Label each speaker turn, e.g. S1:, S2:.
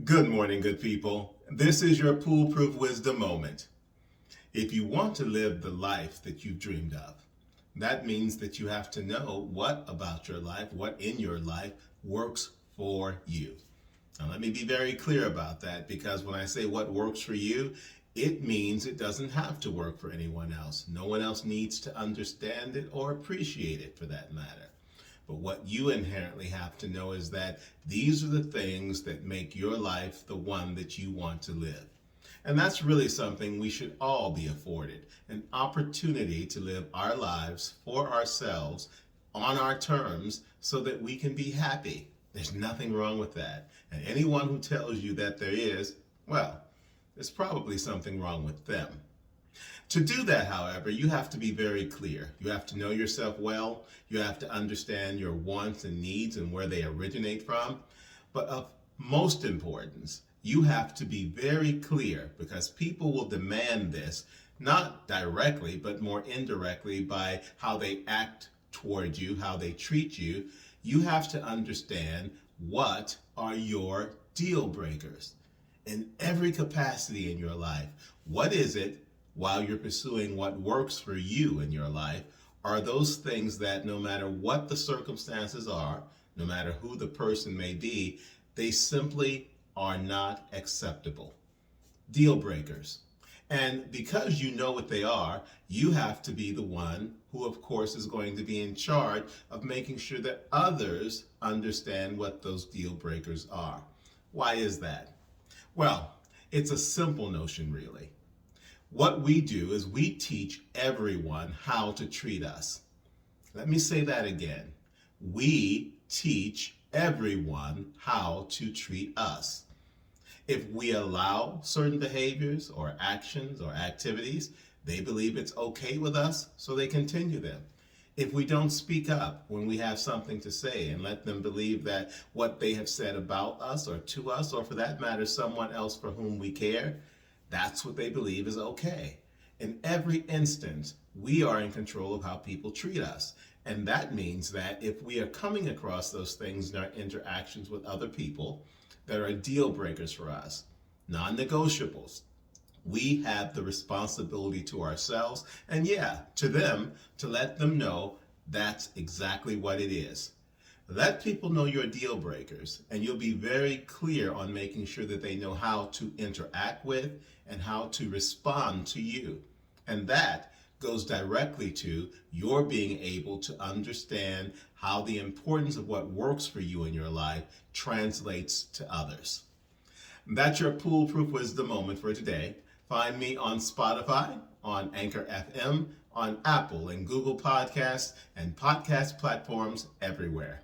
S1: Good morning, good people. This is your Poolproof Wisdom Moment. If you want to live the life that you've dreamed of, that means that you have to know what about your life, what in your life works for you. Now, let me be very clear about that, because when I say what works for you, it means it doesn't have to work for anyone else. No one else needs to understand it or appreciate it, for that matter. But what you inherently have to know is that these are the things that make your life the one that you want to live. And that's really something we should all be afforded, an opportunity to live our lives for ourselves on our terms so that we can be happy. There's nothing wrong with that. And anyone who tells you that there is, well, there's probably something wrong with them. To do that, however, you have to be very clear. You have to know yourself well. You have to understand your wants and needs and where they originate from. But of most importance, you have to be very clear, because people will demand this, not directly, but more indirectly by how they act toward you, how they treat you. You have to understand what are your deal breakers in every capacity in your life. What is it, while you're pursuing what works for you in your life, are those things that no matter what the circumstances are, no matter who the person may be, they simply are not acceptable. Deal breakers. And because you know what they are, you have to be the one who, of course, is going to be in charge of making sure that others understand what those deal breakers are. Why is that? Well, it's a simple notion, really. What we do is we teach everyone how to treat us. Let me say that again. We teach everyone how to treat us. If we allow certain behaviors or actions or activities, they believe it's okay with us, so they continue them. If we don't speak up when we have something to say and let them believe that what they have said about us or to us, or for that matter, someone else for whom we care, that's what they believe is okay. In every instance, we are in control of how people treat us. And that means that if we are coming across those things in our interactions with other people that are deal breakers for us, non-negotiables, we have the responsibility to ourselves, and to them, to let them know that's exactly what it is. Let people know your deal breakers, and you'll be very clear on making sure that they know how to interact with and how to respond to you. And that goes directly to your being able to understand how the importance of what works for you in your life translates to others. That's your Poolproof Wisdom Moment for today. Find me on Spotify, on Anchor FM, on Apple and Google Podcasts, and podcast platforms everywhere.